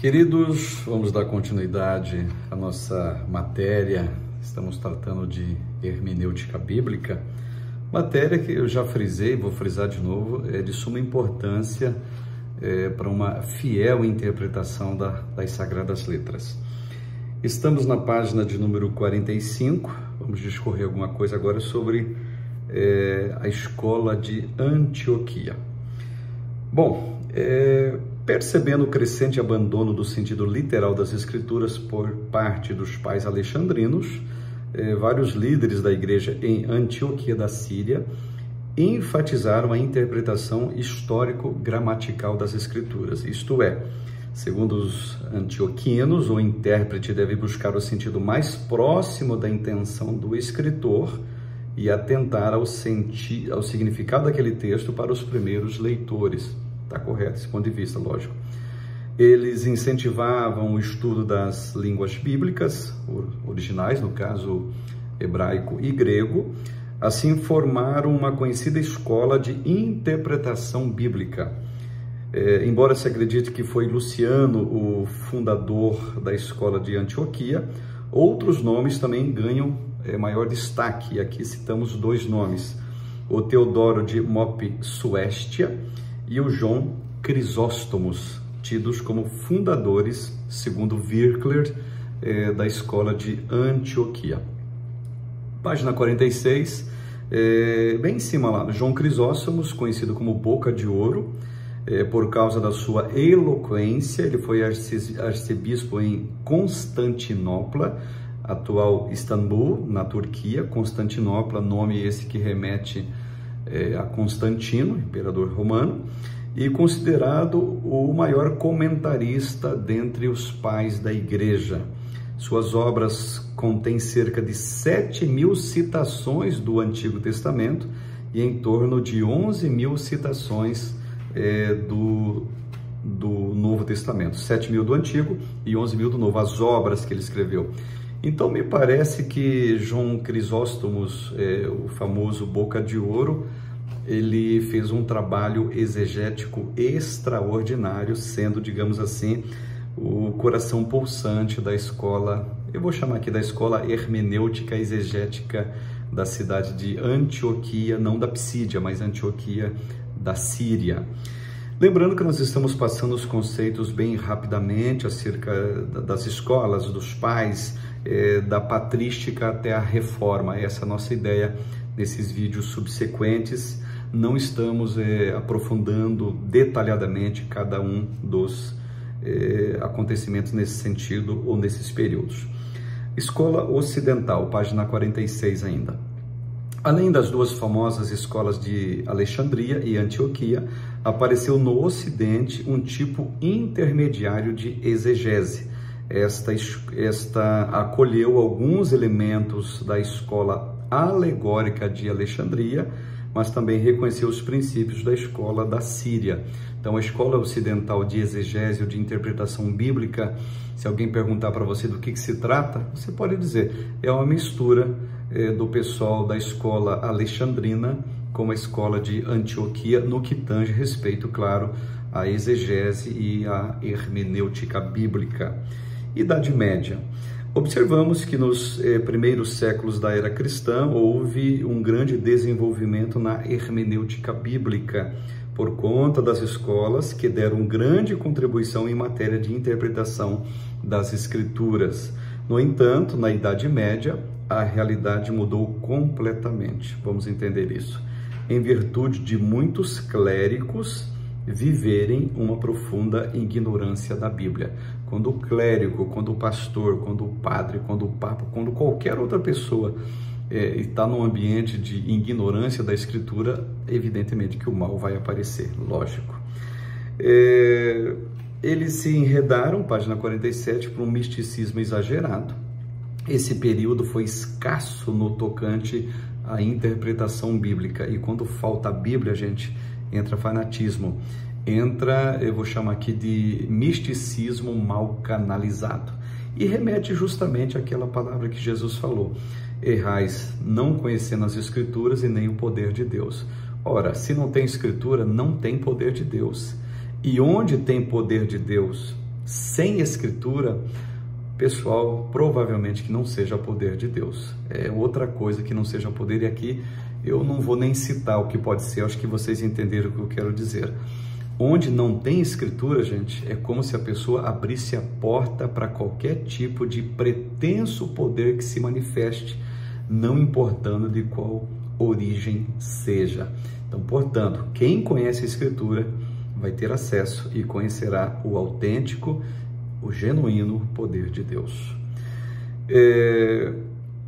Queridos, vamos dar continuidade à nossa matéria. Estamos tratando de hermenêutica bíblica, matéria que eu já frisei, vou frisar de novo, é de suma importância para uma fiel interpretação das Sagradas Letras. Estamos na página de número 45, vamos discorrer alguma coisa agora sobre a escola de Antioquia. Bom, percebendo o crescente abandono do sentido literal das Escrituras por parte dos pais alexandrinos, vários líderes da igreja em Antioquia da Síria enfatizaram a interpretação histórico-gramatical das Escrituras, isto é, segundo os antioquinos, o intérprete deve buscar o sentido mais próximo da intenção do escritor e atentar ao significado daquele texto para os primeiros leitores. Está correto esse ponto de vista, lógico. Eles incentivavam o estudo das línguas bíblicas, originais, no caso hebraico e grego. Assim formaram uma conhecida escola de interpretação bíblica. Embora se acredite que foi Luciano o fundador da escola de Antioquia, outros nomes também ganham maior destaque. E aqui citamos dois nomes: o Teodoro de Mopsuestia e o João Crisóstomos, tidos como fundadores, segundo Virkler, da escola de Antioquia. Página 46, bem em cima lá, João Crisóstomos, conhecido como Boca de Ouro, por causa da sua eloquência. Ele foi arcebispo em Constantinopla, atual Istambul, na Turquia. Constantinopla, nome esse que remete a Constantino, imperador romano, e considerado o maior comentarista dentre os pais da igreja. Suas obras contêm cerca de 7.000 citações do Antigo Testamento e em torno de 11.000 citações do Novo Testamento. 7.000 do Antigo e 11.000 do Novo, as obras que ele escreveu. Então, me parece que João Crisóstomos, o famoso Boca de Ouro, ele fez um trabalho exegético extraordinário, sendo, digamos assim, o coração pulsante da escola, eu vou chamar aqui da escola hermenêutica exegética da cidade de Antioquia, não da Psídia, mas Antioquia da Síria. Lembrando que nós estamos passando os conceitos bem rapidamente acerca das escolas, dos pais, da patrística até a reforma. Essa é a nossa ideia nesses vídeos subsequentes. Não estamos aprofundando detalhadamente cada um dos acontecimentos nesse sentido ou nesses períodos. Escola Ocidental, página 46 ainda. Além das duas famosas escolas de Alexandria e Antioquia, apareceu no Ocidente um tipo intermediário de exegese. Esta acolheu alguns elementos da escola alegórica de Alexandria, mas também reconheceu os princípios da escola da Síria. Então, a escola ocidental de exegese ou de interpretação bíblica, se alguém perguntar para você do que se trata, você pode dizer, é uma mistura do pessoal da escola alexandrina com a escola de Antioquia, no que tange respeito, claro, à exegese e à hermenêutica bíblica. Idade Média. Observamos que nos primeiros séculos da era cristã houve um grande desenvolvimento na hermenêutica bíblica, por conta das escolas que deram grande contribuição em matéria de interpretação das Escrituras. No entanto, na Idade Média, a realidade mudou completamente. Vamos entender isso. Em virtude de muitos clérigos viverem uma profunda ignorância da Bíblia. Quando o clérigo, quando o pastor, quando o padre, quando o papa, quando qualquer outra pessoa está num ambiente de ignorância da Escritura, evidentemente que o mal vai aparecer, lógico. Eles se enredaram, página 47, para um misticismo exagerado. Esse período foi escasso no tocante à interpretação bíblica. E quando falta a Bíblia, gente, entra fanatismo. Entra, eu vou chamar aqui de misticismo mal canalizado. E remete justamente àquela palavra que Jesus falou: errais não conhecendo as Escrituras e nem o poder de Deus. Ora, se não tem Escritura, não tem poder de Deus. E onde tem poder de Deus, sem escritura, pessoal, provavelmente que não seja poder de Deus. É outra coisa que não seja poder, e aqui eu não vou nem citar o que pode ser, acho que vocês entenderam o que eu quero dizer. Onde não tem escritura, gente, é como se a pessoa abrisse a porta para qualquer tipo de pretenso poder que se manifeste, não importando de qual origem seja. Então, portanto, quem conhece a escritura vai ter acesso e conhecerá o autêntico, o genuíno poder de Deus.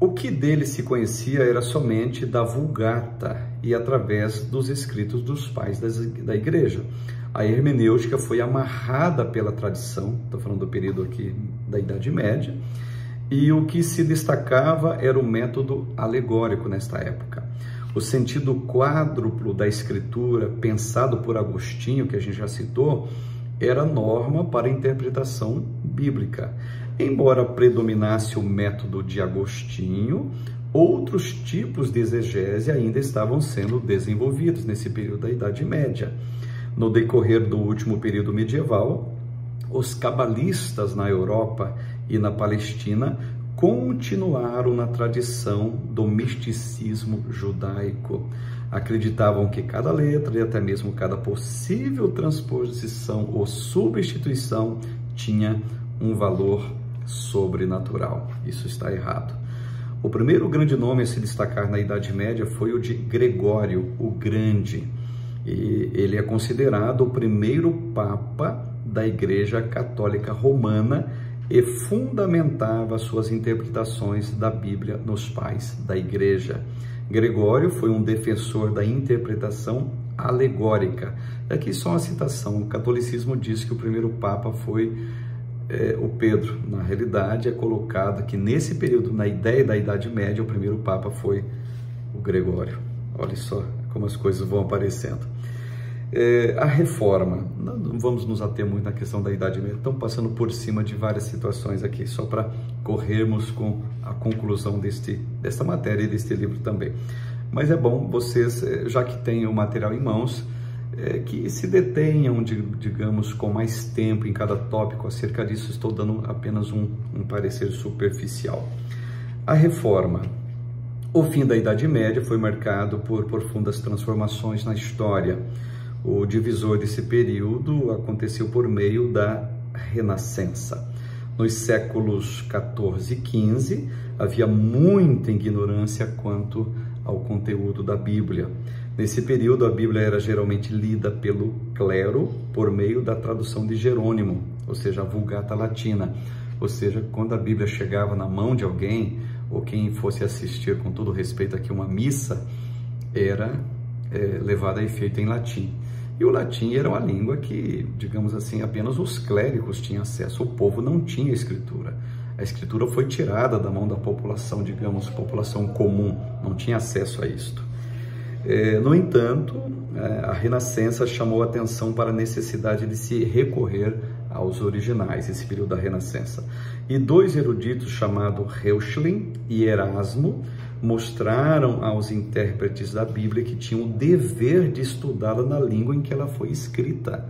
O que dele se conhecia era somente da Vulgata e através dos escritos dos pais da igreja. A hermenêutica foi amarrada pela tradição, estou falando do período aqui da Idade Média, e o que se destacava era o método alegórico nesta época. O sentido quádruplo da escritura, pensado por Agostinho, que a gente já citou, era norma para a interpretação bíblica. Embora predominasse o método de Agostinho, outros tipos de exegese ainda estavam sendo desenvolvidos nesse período da Idade Média. No decorrer do último período medieval, os cabalistas na Europa e na Palestina continuaram na tradição do misticismo judaico. Acreditavam que cada letra e até mesmo cada possível transposição ou substituição tinha um valor sobrenatural. Isso está errado. O primeiro grande nome a se destacar na Idade Média foi o de Gregório o Grande. E ele é considerado o primeiro Papa da Igreja Católica Romana e fundamentava suas interpretações da Bíblia nos pais da Igreja. Gregório foi um defensor da interpretação alegórica. Aqui só uma citação: o catolicismo diz que o primeiro Papa foi o Pedro. Na realidade, é colocado que nesse período, na ideia da Idade Média, o primeiro Papa foi o Gregório. Olha só como as coisas vão aparecendo. A reforma, não vamos nos ater muito na questão da Idade Média, estamos passando por cima de várias situações aqui, só para corrermos com a conclusão desta matéria e deste livro também. Mas é bom vocês, já que têm o material em mãos, que se detenham, digamos, com mais tempo em cada tópico acerca disso. Estou dando apenas um parecer superficial. A reforma. O fim da Idade Média foi marcado por profundas transformações na história. O divisor desse período aconteceu por meio da Renascença. Nos séculos XIV e XV, havia muita ignorância quanto ao conteúdo da Bíblia. Nesse período, a Bíblia era geralmente lida pelo clero por meio da tradução de Jerônimo, ou seja, a Vulgata Latina. Ou seja, quando a Bíblia chegava na mão de alguém, ou quem fosse assistir, com todo respeito aqui, uma missa, era levada a efeito em latim. E o latim era uma língua que, digamos assim, apenas os clérigos tinham acesso. O povo não tinha escritura. A escritura foi tirada da mão da população, digamos, população comum, não tinha acesso a isto. No entanto, a Renascença chamou a atenção para a necessidade de se recorrer aos originais, esse período da Renascença. E dois eruditos chamados Reuchlin e Erasmo mostraram aos intérpretes da Bíblia que tinham o dever de estudá-la na língua em que ela foi escrita,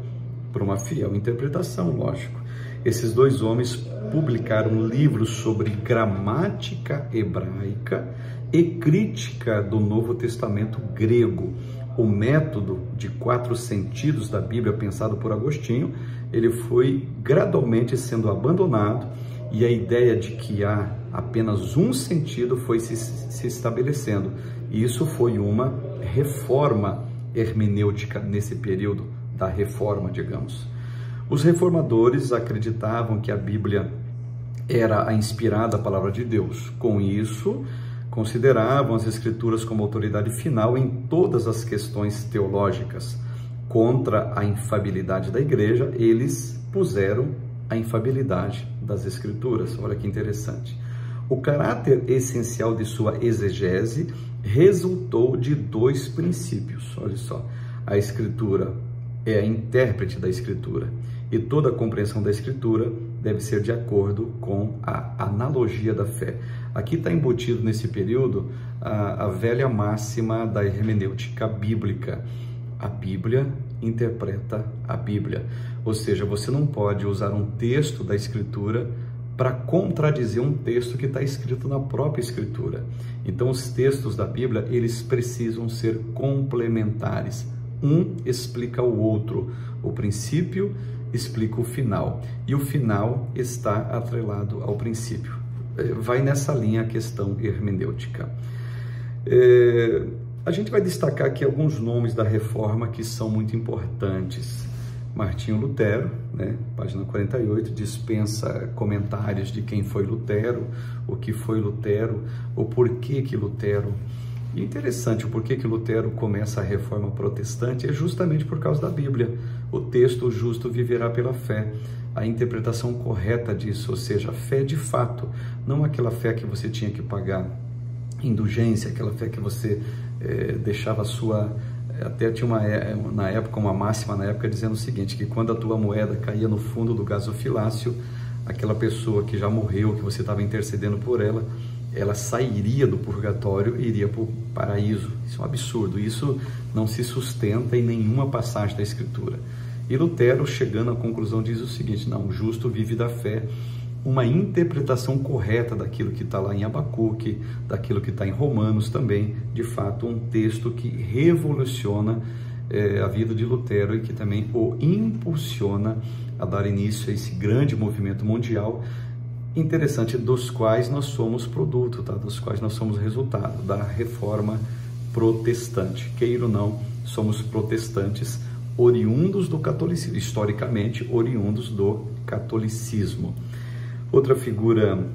por uma fiel interpretação, lógico. Esses dois homens publicaram livros sobre gramática hebraica e crítica do Novo Testamento grego. O método de 4 sentidos da Bíblia, pensado por Agostinho, ele foi gradualmente sendo abandonado, e a ideia de que há apenas um sentido foi se estabelecendo. E isso foi uma reforma hermenêutica nesse período da reforma, digamos. Os reformadores acreditavam que a Bíblia era a inspirada palavra de Deus. Com isso, consideravam as Escrituras como autoridade final em todas as questões teológicas. Contra a infalibilidade da Igreja, eles puseram a infalibilidade das Escrituras. Olha que interessante. O caráter essencial de sua exegese resultou de 2 princípios. Olha só, a Escritura é a intérprete da Escritura, e toda a compreensão da Escritura deve ser de acordo com a analogia da fé. Aqui está embutido nesse período a velha máxima da hermenêutica bíblica. A Bíblia interpreta a Bíblia. Ou seja, você não pode usar um texto da Escritura para contradizer um texto que está escrito na própria Escritura. Então, os textos da Bíblia, eles precisam ser complementares. Um explica o outro. O princípio explica o final. E o final está atrelado ao princípio. Vai nessa linha a questão hermenêutica. A gente vai destacar aqui alguns nomes da Reforma que são muito importantes. Martinho Lutero, né? Página 48, dispensa comentários de quem foi Lutero, o que foi Lutero, o porquê que Lutero. E interessante, o porquê que Lutero começa a Reforma Protestante é justamente por causa da Bíblia. O texto, o justo viverá pela fé. A interpretação correta disso, ou seja, a fé de fato, não aquela fé que você tinha que pagar indulgência, aquela fé que você deixava a sua... Até tinha na época uma máxima na época dizendo o seguinte, que quando a tua moeda caía no fundo do gasofilácio, aquela pessoa que já morreu, que você estava intercedendo por ela, ela sairia do purgatório e iria para o paraíso. Isso é um absurdo, isso não se sustenta em nenhuma passagem da Escritura. E Lutero, chegando à conclusão, diz o seguinte, não, o justo vive da fé, uma interpretação correta daquilo que está lá em Abacuque, daquilo que está em Romanos também, de fato um texto que revoluciona a vida de Lutero e que também o impulsiona a dar início a esse grande movimento mundial, interessante, dos quais nós somos produto, tá? Dos quais nós somos resultado da Reforma Protestante. Queira ou não, somos protestantes, oriundos do catolicismo, historicamente oriundos do catolicismo. Outra figura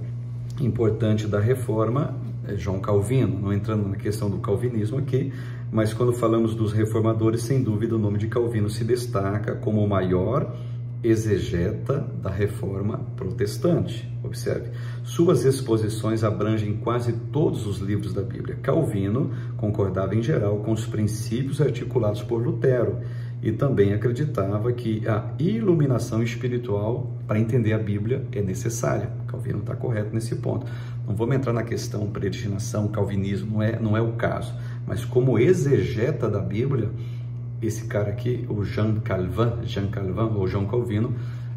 importante da Reforma é João Calvino, não entrando na questão do calvinismo aqui, mas quando falamos dos reformadores, sem dúvida o nome de Calvino se destaca como o maior exegeta da Reforma Protestante. Observe, suas exposições abrangem quase todos os livros da Bíblia. Calvino concordava em geral com os princípios articulados por Lutero e também acreditava que a iluminação espiritual para entender a Bíblia é necessária. Calvino está correto nesse ponto. Não vamos entrar na questão predestinação, calvinismo, não é o caso. Mas como exegeta da Bíblia, esse cara aqui, o Jean Calvin, ou João Calvino,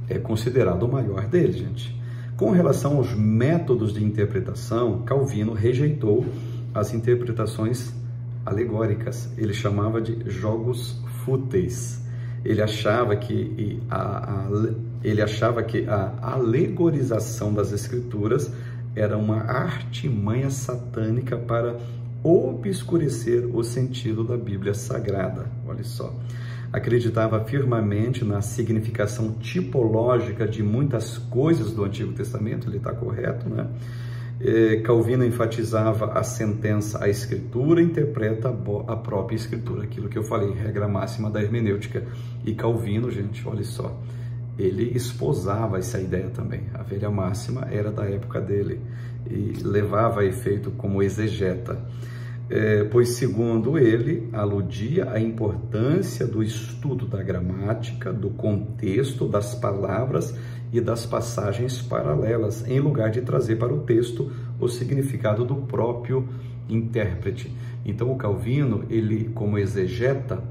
é considerado o maior deles, gente. Com relação aos métodos de interpretação, Calvino rejeitou as interpretações alegóricas. Ele chamava de jogos fúteis. Ele achava que a alegorização das Escrituras era uma artimanha satânica para obscurecer o sentido da Bíblia Sagrada. Olha só. Acreditava firmemente na significação tipológica de muitas coisas do Antigo Testamento, ele está correto, né? Calvino enfatizava a sentença, a Escritura interpreta a própria Escritura, aquilo que eu falei, regra máxima da hermenêutica. E Calvino, gente, olha só, ele esposava essa ideia também. A velha máxima era da época dele e levava a efeito como exegeta. Pois, segundo ele, aludia à importância do estudo da gramática, do contexto, das palavras e das passagens paralelas, em lugar de trazer para o texto o significado do próprio intérprete. Então, o Calvino, ele, como exegeta,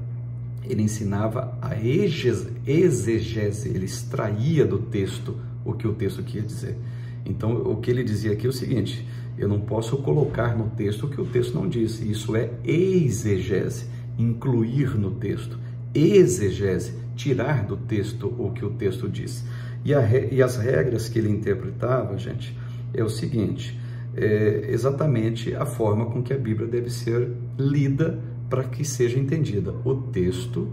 ele ensinava a exegese, ele extraía do texto o que o texto queria dizer. Então, o que ele dizia aqui é o seguinte: eu não posso colocar no texto o que o texto não diz. Isso é exegese, incluir no texto. Exegese, tirar do texto o que o texto diz. E as regras que ele interpretava, gente, é o seguinte: exatamente a forma com que a Bíblia deve ser lida para que seja entendida. O texto,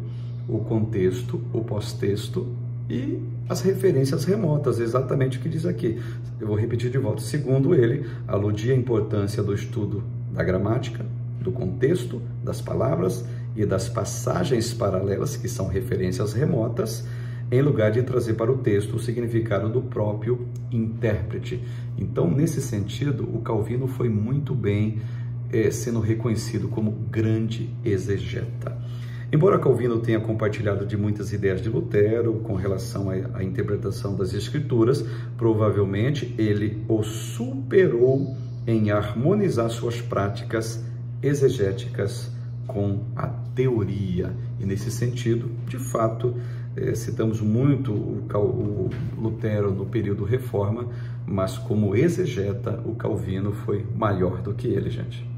o contexto, o pós-texto e as referências remotas, exatamente o que diz aqui. Eu vou repetir de volta. Segundo ele, aludia à importância do estudo da gramática, do contexto, das palavras e das passagens paralelas, que são referências remotas, em lugar de trazer para o texto o significado do próprio intérprete. Então, nesse sentido, o Calvino foi muito bem sendo reconhecido como grande exegeta. Embora Calvino tenha compartilhado de muitas ideias de Lutero com relação à interpretação das Escrituras, provavelmente ele o superou em harmonizar suas práticas exegéticas com a teoria. E nesse sentido, de fato, citamos muito o Lutero no período Reforma, mas como exegeta, o Calvino foi maior do que ele, gente.